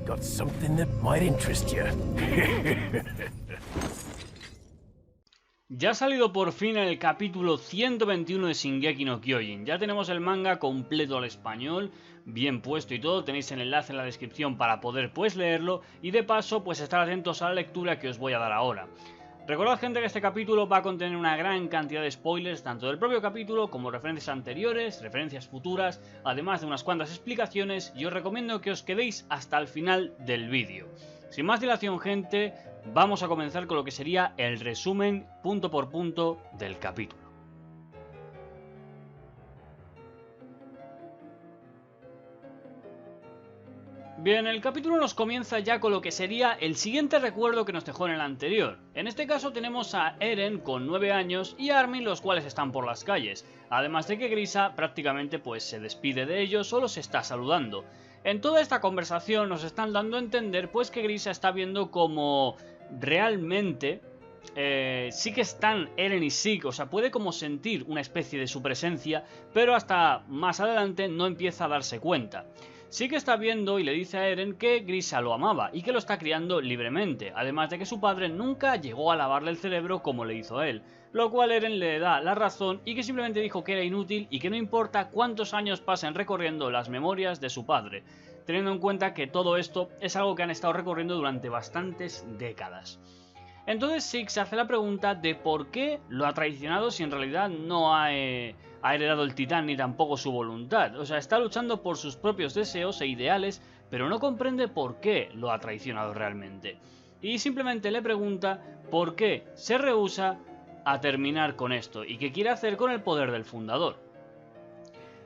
got something that might interest you. Ya ha salido por fin el capítulo 121 de Shingeki no Kyojin. Ya tenemos el manga completo al español, bien puesto y todo. Tenéis el enlace en la descripción para poder pues leerlo. Y de paso pues estar atentos a la lectura que os voy a dar ahora. Recordad, gente, que este capítulo va a contener una gran cantidad de spoilers, tanto del propio capítulo como referencias anteriores, referencias futuras, además de unas cuantas explicaciones, y os recomiendo que os quedéis hasta el final del vídeo. Sin más dilación, gente, vamos a comenzar con lo que sería el resumen punto por punto del capítulo. Bien, el capítulo nos comienza ya con lo que sería el siguiente recuerdo que nos dejó en el anterior. En este caso tenemos a Eren con 9 años y a Armin, los cuales están por las calles. Además de que Grisa prácticamente pues se despide de ellos, solo se está saludando. En toda esta conversación nos están dando a entender pues que Grisa está viendo como realmente sí que están Eren y Zeke, o sea, puede como sentir una especie de su presencia, pero hasta más adelante no empieza a darse cuenta. Sí que está viendo y le dice a Eren que Grisa lo amaba y que lo está criando libremente, además de que su padre nunca llegó a lavarle el cerebro como le hizo a él, lo cual Eren le da la razón y que simplemente dijo que era inútil y que no importa cuántos años pasen recorriendo las memorias de su padre, teniendo en cuenta que todo esto es algo que han estado recorriendo durante bastantes décadas. Entonces Zeke se hace la pregunta de por qué lo ha traicionado si en realidad no ha heredado el titán ni tampoco su voluntad. O sea, está luchando por sus propios deseos e ideales, pero no comprende por qué lo ha traicionado realmente. Y simplemente le pregunta por qué se rehúsa a terminar con esto y qué quiere hacer con el poder del fundador.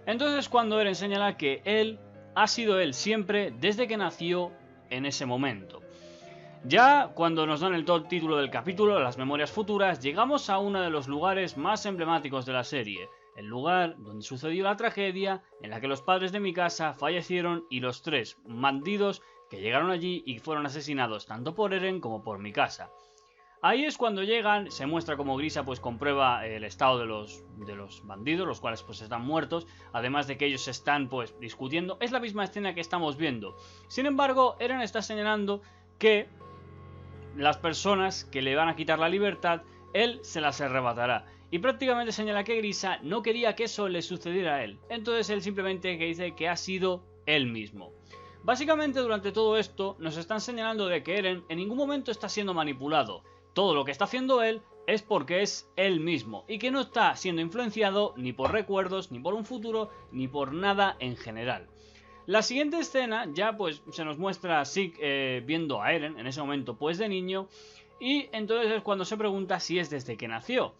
Entonces cuando Eren señala que él ha sido él siempre desde que nació en ese momento. Ya cuando nos dan el título del capítulo, las memorias futuras, llegamos a uno de los lugares más emblemáticos de la serie, el lugar donde sucedió la tragedia en la que los padres de Mikasa fallecieron y los 3 bandidos que llegaron allí y fueron asesinados tanto por Eren como por Mikasa. Ahí es cuando llegan, se muestra como Grisa pues comprueba el estado de los bandidos, los cuales pues están muertos, además de que ellos están pues discutiendo. Es la misma escena que estamos viendo. Sin embargo, Eren está señalando que las personas que le van a quitar la libertad, él se las arrebatará. Y prácticamente señala que Grisa no quería que eso le sucediera a él. Entonces él simplemente que dice que ha sido él mismo. Básicamente durante todo esto nos están señalando de que Eren en ningún momento está siendo manipulado. Todo lo que está haciendo él es porque es él mismo. Y que no está siendo influenciado ni por recuerdos, ni por un futuro, ni por nada en general. La siguiente escena ya pues se nos muestra a Zeke viendo a Eren en ese momento pues de niño, y entonces es cuando se pregunta si es desde que nació.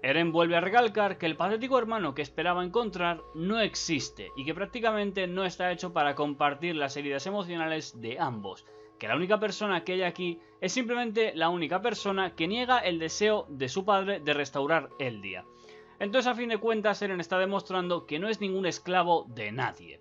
Eren vuelve a recalcar que el patético hermano que esperaba encontrar no existe y que prácticamente no está hecho para compartir las heridas emocionales de ambos, que la única persona que hay aquí es simplemente la única persona que niega el deseo de su padre de restaurar el día. Entonces a fin de cuentas Eren está demostrando que no es ningún esclavo de nadie.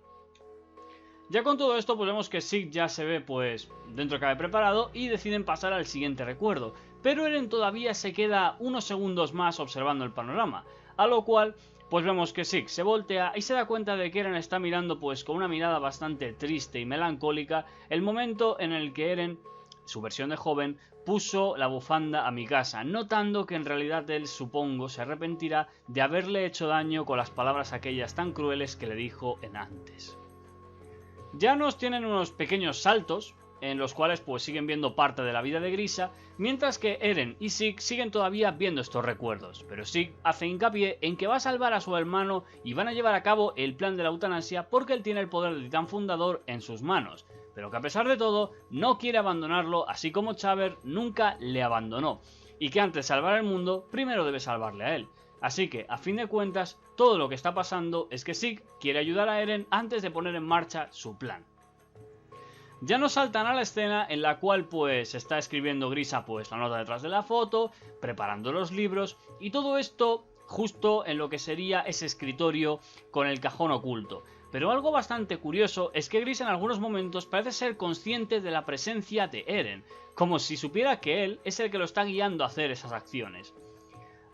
Ya con todo esto pues vemos que Zeke ya se ve pues dentro que cabe preparado y deciden pasar al siguiente recuerdo, pero Eren todavía se queda unos segundos más observando el panorama, a lo cual pues vemos que Zeke se voltea y se da cuenta de que Eren está mirando pues con una mirada bastante triste y melancólica el momento en el que Eren, su versión de joven, puso la bufanda a Mikasa, notando que en realidad él, supongo, se arrepentirá de haberle hecho daño con las palabras aquellas tan crueles que le dijo en antes. Ya nos tienen unos pequeños saltos, en los cuales pues siguen viendo parte de la vida de Grisa, mientras que Eren y Zeke siguen todavía viendo estos recuerdos, pero Zeke hace hincapié en que va a salvar a su hermano y van a llevar a cabo el plan de la eutanasia porque él tiene el poder de Titán Fundador en sus manos, pero que a pesar de todo no quiere abandonarlo, así como Chaver nunca le abandonó, y que antes de salvar el mundo, primero debe salvarle a él. Así que, a fin de cuentas, todo lo que está pasando es que Zeke quiere ayudar a Eren antes de poner en marcha su plan. Ya nos saltan a la escena en la cual pues está escribiendo Grisa pues la nota detrás de la foto, preparando los libros y todo esto justo en lo que sería ese escritorio con el cajón oculto. Pero algo bastante curioso es que Grisa en algunos momentos parece ser consciente de la presencia de Eren, como si supiera que él es el que lo está guiando a hacer esas acciones.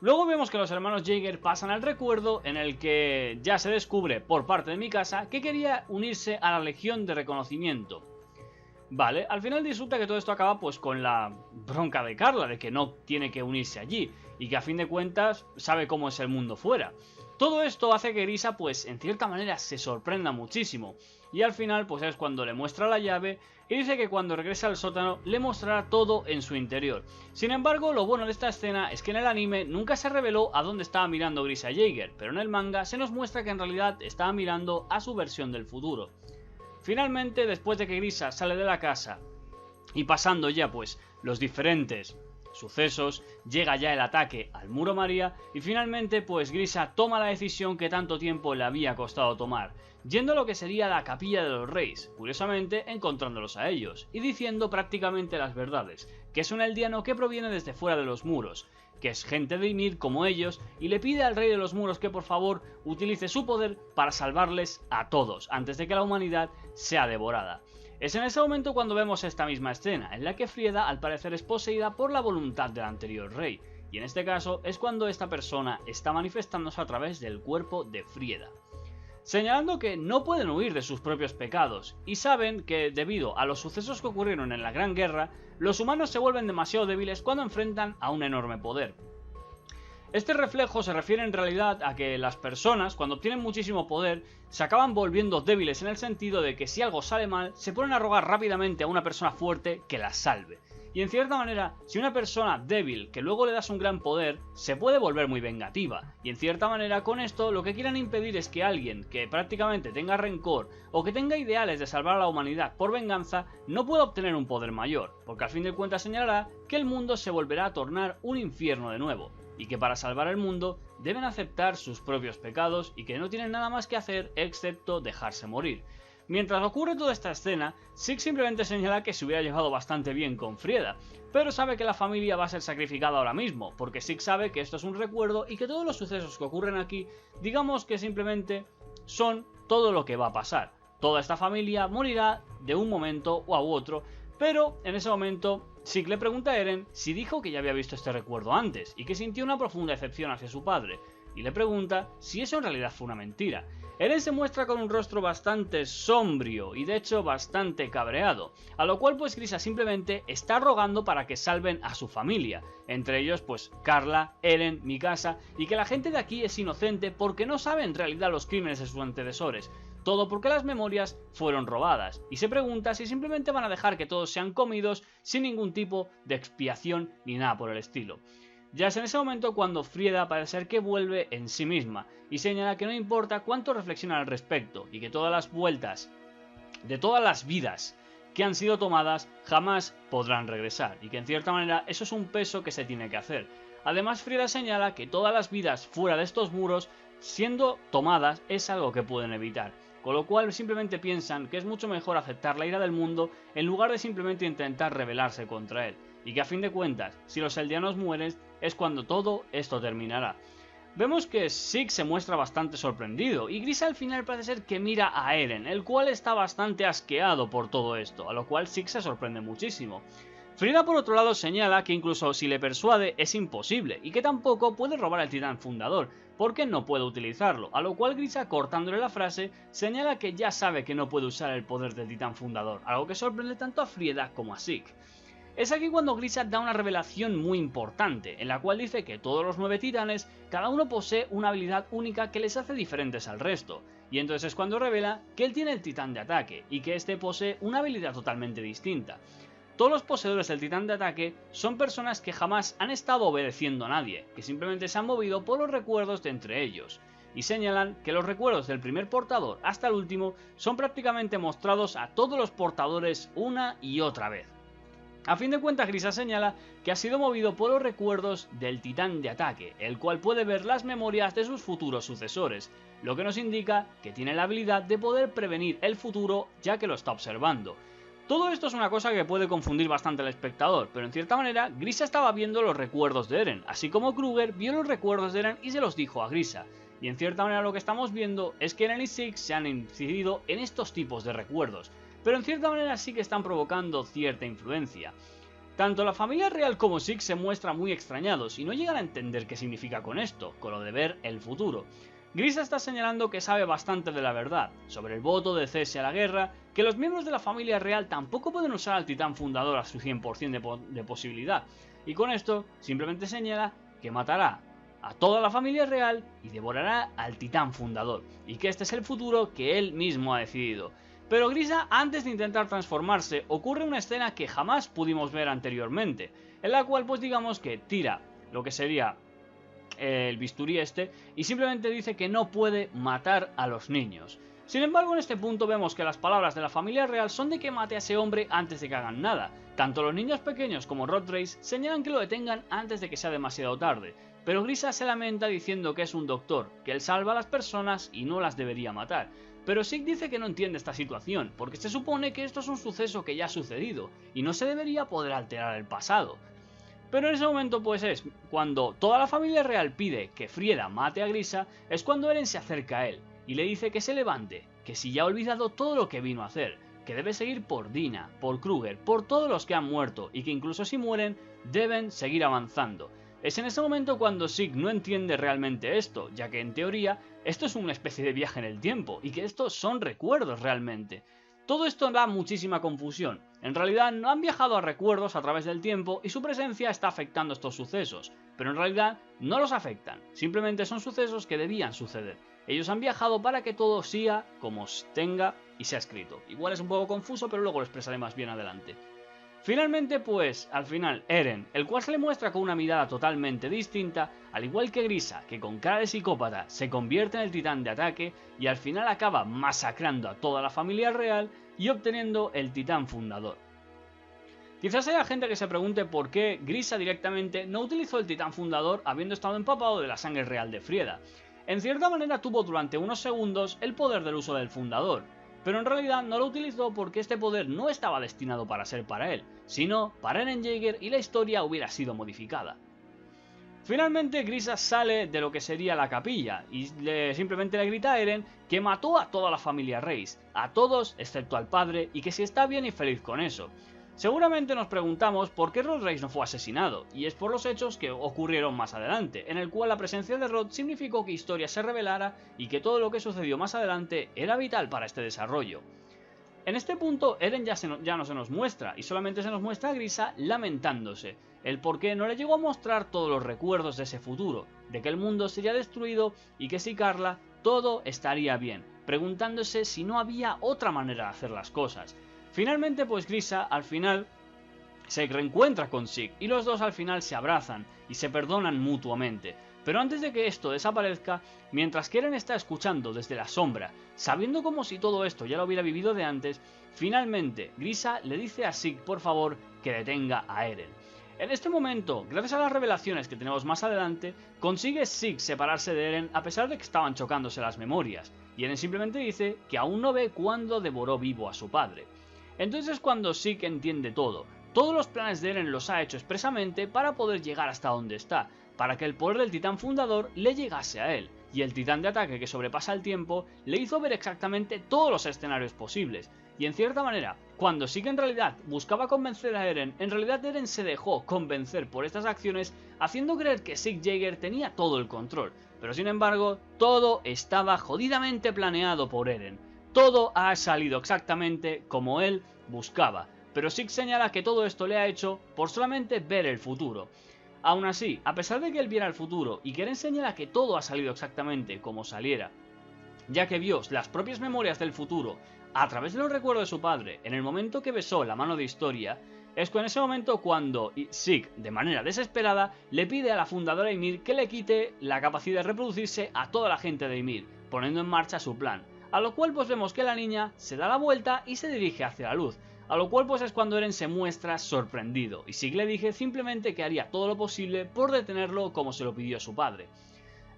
Luego vemos que los hermanos Jaeger pasan al recuerdo en el que ya se descubre por parte de Mikasa que quería unirse a la Legión de Reconocimiento. Vale, al final disfruta que todo esto acaba pues con la bronca de Carla, de que no tiene que unirse allí, y que a fin de cuentas sabe cómo es el mundo fuera. Todo esto hace que Grisa pues en cierta manera se sorprenda muchísimo, y al final pues es cuando le muestra la llave y dice que cuando regrese al sótano le mostrará todo en su interior. Sin embargo, lo bueno de esta escena es que en el anime nunca se reveló a dónde estaba mirando Grisa Jaeger, pero en el manga se nos muestra que en realidad estaba mirando a su versión del futuro. Finalmente, después de que Grisa sale de la casa y pasando ya pues los diferentes sucesos, llega ya el ataque al Muro María y finalmente pues Grisa toma la decisión que tanto tiempo le había costado tomar, yendo a lo que sería la Capilla de los Reyes, curiosamente encontrándolos a ellos y diciendo prácticamente las verdades, que es un eldiano que proviene desde fuera de los muros, que es gente de Ymir como ellos, y le pide al rey de los muros que por favor utilice su poder para salvarles a todos, antes de que la humanidad sea devorada. Es en ese momento cuando vemos esta misma escena, en la que Frieda al parecer es poseída por la voluntad del anterior rey, y en este caso es cuando esta persona está manifestándose a través del cuerpo de Frieda, señalando que no pueden huir de sus propios pecados, y saben que debido a los sucesos que ocurrieron en la Gran Guerra, los humanos se vuelven demasiado débiles cuando enfrentan a un enorme poder. Este reflejo se refiere en realidad a que las personas, cuando obtienen muchísimo poder, se acaban volviendo débiles en el sentido de que si algo sale mal, se ponen a rogar rápidamente a una persona fuerte que las salve. Y en cierta manera, si una persona débil que luego le das un gran poder, se puede volver muy vengativa. Y en cierta manera con esto lo que quieren impedir es que alguien que prácticamente tenga rencor o que tenga ideales de salvar a la humanidad por venganza no pueda obtener un poder mayor, porque al fin de cuentas señalará que el mundo se volverá a tornar un infierno de nuevo, y que para salvar el mundo deben aceptar sus propios pecados y que no tienen nada más que hacer excepto dejarse morir. Mientras ocurre toda esta escena, Zeke simplemente señala que se hubiera llevado bastante bien con Frieda, pero sabe que la familia va a ser sacrificada ahora mismo, porque Zeke sabe que esto es un recuerdo y que todos los sucesos que ocurren aquí, digamos que simplemente son todo lo que va a pasar. Toda esta familia morirá de un momento u otro, pero en ese momento Zeke le pregunta a Eren si dijo que ya había visto este recuerdo antes y que sintió una profunda decepción hacia su padre, y le pregunta si eso en realidad fue una mentira. Eren se muestra con un rostro bastante sombrío y de hecho bastante cabreado, a lo cual pues Grisa simplemente está rogando para que salven a su familia, entre ellos pues Carla, Eren, Mikasa, y que la gente de aquí es inocente porque no sabe en realidad los crímenes de sus antecesores, todo porque las memorias fueron robadas, y se pregunta si simplemente van a dejar que todos sean comidos sin ningún tipo de expiación ni nada por el estilo. Ya es en ese momento cuando Frieda parece ser que vuelve en sí misma y señala que no importa cuánto reflexiona al respecto y que todas las vueltas de todas las vidas que han sido tomadas jamás podrán regresar y que en cierta manera eso es un peso que se tiene que hacer. Además Frieda señala que todas las vidas fuera de estos muros siendo tomadas es algo que pueden evitar, con lo cual simplemente piensan que es mucho mejor aceptar la ira del mundo en lugar de simplemente intentar rebelarse contra él. Y que a fin de cuentas, si los eldianos mueren, es cuando todo esto terminará. Vemos que Zeke se muestra bastante sorprendido, y Grisa al final parece ser que mira a Eren, el cual está bastante asqueado por todo esto, a lo cual Zeke se sorprende muchísimo. Frieda por otro lado señala que incluso si le persuade es imposible, y que tampoco puede robar al titán fundador, porque no puede utilizarlo, a lo cual Grisa, cortándole la frase, señala que ya sabe que no puede usar el poder del titán fundador, algo que sorprende tanto a Frieda como a Zeke. Es aquí cuando Grisa da una revelación muy importante, en la cual dice que todos los 9 titanes, cada uno posee una habilidad única que les hace diferentes al resto, y entonces es cuando revela que él tiene el titán de ataque, y que este posee una habilidad totalmente distinta. Todos los poseedores del titán de ataque son personas que jamás han estado obedeciendo a nadie, que simplemente se han movido por los recuerdos de entre ellos, y señalan que los recuerdos del primer portador hasta el último son prácticamente mostrados a todos los portadores una y otra vez. A fin de cuentas, Grisa señala que ha sido movido por los recuerdos del titán de ataque, el cual puede ver las memorias de sus futuros sucesores, lo que nos indica que tiene la habilidad de poder prevenir el futuro ya que lo está observando. Todo esto es una cosa que puede confundir bastante al espectador, pero en cierta manera Grisa estaba viendo los recuerdos de Eren, así como Kruger vio los recuerdos de Eren y se los dijo a Grisa. Y en cierta manera lo que estamos viendo es que Eren y Zeke se han incidido en estos tipos de recuerdos, pero en cierta manera sí que están provocando cierta influencia. Tanto la familia real como Zeke se muestran muy extrañados y no llegan a entender qué significa con esto, con lo de ver el futuro. Grisa está señalando que sabe bastante de la verdad, sobre el voto de cese a la guerra, que los miembros de la familia real tampoco pueden usar al titán fundador a su 100% de posibilidad, y con esto simplemente señala que matará a toda la familia real y devorará al titán fundador, y que este es el futuro que él mismo ha decidido. Pero Grisa, antes de intentar transformarse, ocurre una escena que jamás pudimos ver anteriormente, en la cual pues digamos que tira lo que sería el bisturí este y simplemente dice que no puede matar a los niños. Sin embargo, en este punto vemos que las palabras de la familia real son de que mate a ese hombre antes de que hagan nada. Tanto los niños pequeños como Rod Race señalan que lo detengan antes de que sea demasiado tarde, pero Grisa se lamenta diciendo que es un doctor, que él salva a las personas y no las debería matar. Pero Zeke dice que no entiende esta situación, porque se supone que esto es un suceso que ya ha sucedido, y no se debería poder alterar el pasado. Pero en ese momento pues es cuando toda la familia real pide que Frieda mate a Grisa, es cuando Eren se acerca a él, y le dice que se levante, que si ya ha olvidado todo lo que vino a hacer, que debe seguir por Dina, por Kruger, por todos los que han muerto, y que incluso si mueren, deben seguir avanzando. Es en ese momento cuando Zeke no entiende realmente esto, ya que en teoría esto es una especie de viaje en el tiempo, y que estos son recuerdos realmente. Todo esto da muchísima confusión. En realidad no han viajado a recuerdos a través del tiempo y su presencia está afectando estos sucesos, pero en realidad no los afectan, simplemente son sucesos que debían suceder. Ellos han viajado para que todo siga como tenga y sea escrito. Igual es un poco confuso, pero luego lo expresaré más bien adelante. Finalmente pues, al final, Eren, el cual se le muestra con una mirada totalmente distinta, al igual que Grisa, que con cara de psicópata se convierte en el titán de ataque y al final acaba masacrando a toda la familia real y obteniendo el titán fundador. Quizás haya gente que se pregunte por qué Grisa directamente no utilizó el titán fundador habiendo estado empapado de la sangre real de Frieda. En cierta manera tuvo durante unos segundos el poder del uso del fundador, pero en realidad no lo utilizó porque este poder no estaba destinado para ser para él, sino para Eren Jaeger y la historia hubiera sido modificada. Finalmente Grisa sale de lo que sería la capilla y simplemente le grita a Eren que mató a toda la familia Reis, a todos excepto al padre, y que si está bien y feliz con eso. Seguramente nos preguntamos por qué Rod Race no fue asesinado, y es por los hechos que ocurrieron más adelante, en el cual la presencia de Rod significó que historia se revelara y que todo lo que sucedió más adelante era vital para este desarrollo. En este punto Eren ya no se nos muestra, y solamente se nos muestra a Grisa lamentándose, el por qué no le llegó a mostrar todos los recuerdos de ese futuro, de que el mundo sería destruido y que si Carla todo estaría bien, preguntándose si no había otra manera de hacer las cosas. Finalmente pues Grisa al final se reencuentra con Zeke y los dos al final se abrazan y se perdonan mutuamente. Pero antes de que esto desaparezca, mientras que Eren está escuchando desde la sombra, sabiendo como si todo esto ya lo hubiera vivido de antes, finalmente Grisa le dice a Zeke por favor que detenga a Eren. En este momento, gracias a las revelaciones que tenemos más adelante, consigue Zeke separarse de Eren a pesar de que estaban chocándose las memorias, y Eren simplemente dice que aún no ve cuándo devoró vivo a su padre. Entonces es cuando Zeke entiende todo. Todos los planes de Eren los ha hecho expresamente para poder llegar hasta donde está, para que el poder del titán fundador le llegase a él, y el titán de ataque que sobrepasa el tiempo le hizo ver exactamente todos los escenarios posibles. Y en cierta manera, cuando Zeke en realidad buscaba convencer a Eren, en realidad Eren se dejó convencer por estas acciones, haciendo creer que Zeke Jaeger tenía todo el control. Pero sin embargo, todo estaba jodidamente planeado por Eren. Todo ha salido exactamente como él buscaba, pero Zeke señala que todo esto le ha hecho por solamente ver el futuro. Aún así, a pesar de que él viera el futuro y que Eren señala que todo ha salido exactamente como saliera, ya que vio las propias memorias del futuro a través de los recuerdos de su padre en el momento que besó la mano de Historia, es en ese momento cuando Zeke, de manera desesperada, le pide a la fundadora Ymir que le quite la capacidad de reproducirse a toda la gente de Ymir, poniendo en marcha su plan. A lo cual pues vemos que la niña se da la vuelta y se dirige hacia la luz, a lo cual pues es cuando Eren se muestra sorprendido, y Zeke le dije simplemente que haría todo lo posible por detenerlo como se lo pidió su padre.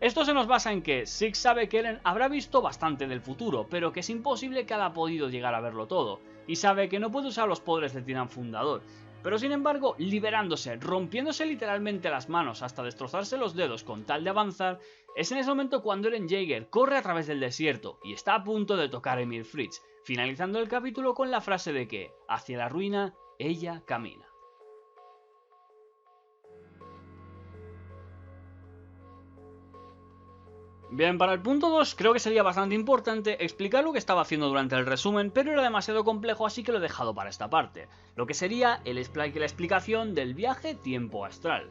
Esto se nos basa en que Zeke sabe que Eren habrá visto bastante del futuro, pero que es imposible que haya podido llegar a verlo todo, y sabe que no puede usar los poderes del titán fundador, pero sin embargo, liberándose, rompiéndose literalmente las manos hasta destrozarse los dedos con tal de avanzar, es en ese momento cuando Eren Jaeger corre a través del desierto y está a punto de tocar a Ymir Fritz, finalizando el capítulo con la frase de que, hacia la ruina, ella camina. Bien, para el punto 2 creo que sería bastante importante explicar lo que estaba haciendo durante el resumen, pero era demasiado complejo, así que lo he dejado para esta parte, lo que sería la explicación del viaje tiempo astral.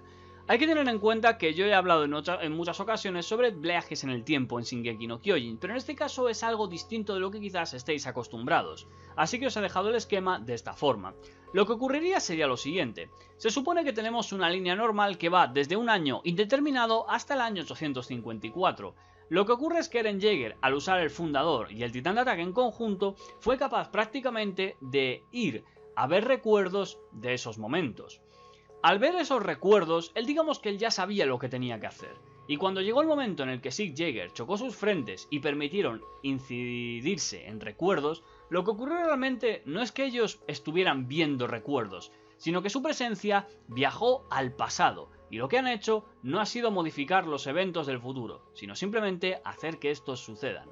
Hay que tener en cuenta que yo he hablado en muchas ocasiones sobre viajes en el tiempo en Shingeki no Kyojin, pero en este caso es algo distinto de lo que quizás estéis acostumbrados, así que os he dejado el esquema de esta forma. Lo que ocurriría sería lo siguiente: se supone que tenemos una línea normal que va desde un año indeterminado hasta el año 854. Lo que ocurre es que Eren Yeager, al usar el fundador y el titán de ataque en conjunto, fue capaz prácticamente de ir a ver recuerdos de esos momentos. Al ver esos recuerdos, digamos que él ya sabía lo que tenía que hacer. Y cuando llegó el momento en el que Zeke Yeager chocó sus frentes y permitieron incidirse en recuerdos, lo que ocurrió realmente no es que ellos estuvieran viendo recuerdos, sino que su presencia viajó al pasado, y lo que han hecho no ha sido modificar los eventos del futuro, sino simplemente hacer que estos sucedan.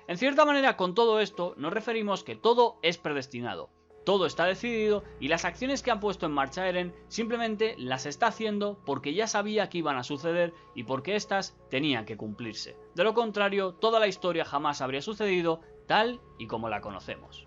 En cierta manera, con todo esto nos referimos que todo es predestinado. Todo está decidido y las acciones que han puesto en marcha Eren simplemente las está haciendo porque ya sabía que iban a suceder y porque éstas tenían que cumplirse. De lo contrario, toda la historia jamás habría sucedido tal y como la conocemos.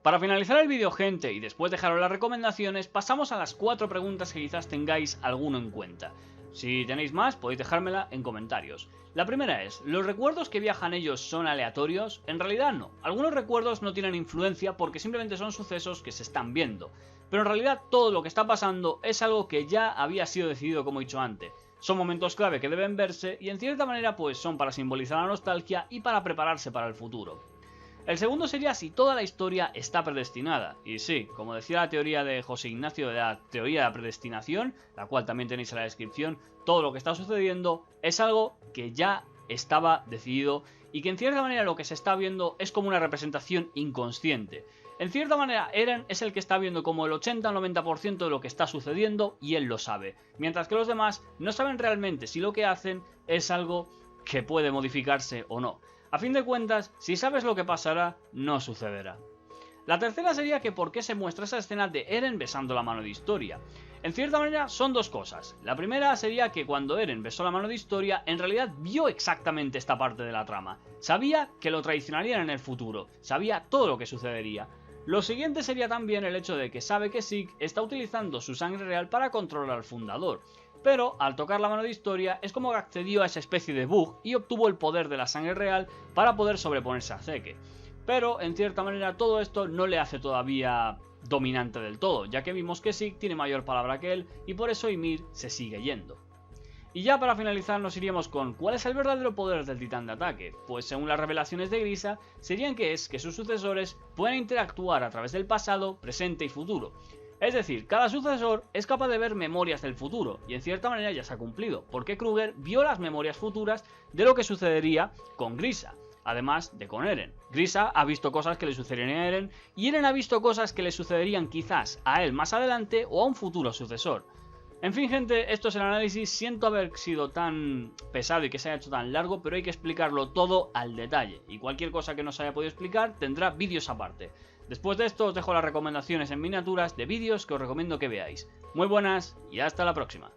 Para finalizar el vídeo, gente, y después dejaros las recomendaciones, pasamos a las 4 preguntas que quizás tengáis alguno en cuenta. Si tenéis más, podéis dejármela en comentarios. La primera es, ¿los recuerdos que viajan ellos son aleatorios? En realidad no. Algunos recuerdos no tienen influencia porque simplemente son sucesos que se están viendo. Pero en realidad todo lo que está pasando es algo que ya había sido decidido, como he dicho antes. Son momentos clave que deben verse y en cierta manera pues son para simbolizar la nostalgia y para prepararse para el futuro. El segundo sería si toda la historia está predestinada. Y sí, como decía la teoría de José Ignacio de la teoría de la predestinación, la cual también tenéis en la descripción, todo lo que está sucediendo es algo que ya estaba decidido y que en cierta manera lo que se está viendo es como una representación inconsciente. En cierta manera, Eren es el que está viendo como el 80 o 90% de lo que está sucediendo y él lo sabe, mientras que los demás no saben realmente si lo que hacen es algo que puede modificarse o no. A fin de cuentas, si sabes lo que pasará, no sucederá. La tercera sería que por qué se muestra esa escena de Eren besando la mano de Historia. En cierta manera son dos cosas. La primera sería que cuando Eren besó la mano de Historia, en realidad vio exactamente esta parte de la trama. Sabía que lo traicionarían en el futuro, sabía todo lo que sucedería. Lo siguiente sería también el hecho de que sabe que Zeke está utilizando su sangre real para controlar al fundador. Pero al tocar la mano de Historia es como que accedió a esa especie de bug y obtuvo el poder de la sangre real para poder sobreponerse a Zeke. Pero en cierta manera todo esto no le hace todavía dominante del todo, ya que vimos que Zeke tiene mayor palabra que él y por eso Ymir se sigue yendo. Y ya para finalizar nos iríamos con ¿cuál es el verdadero poder del titán de ataque? Pues según las revelaciones de Grisa, serían que es que sus sucesores pueden interactuar a través del pasado, presente y futuro. Es decir, cada sucesor es capaz de ver memorias del futuro, y en cierta manera ya se ha cumplido, porque Kruger vio las memorias futuras de lo que sucedería con Grisa, además de con Eren. Grisa ha visto cosas que le sucederían a Eren, y Eren ha visto cosas que le sucederían quizás a él más adelante o a un futuro sucesor. En fin, gente, esto es el análisis. Siento haber sido tan pesado y que se haya hecho tan largo, pero hay que explicarlo todo al detalle, y cualquier cosa que no se haya podido explicar tendrá vídeos aparte. Después de esto os dejo las recomendaciones en miniaturas de vídeos que os recomiendo que veáis. Muy buenas y hasta la próxima.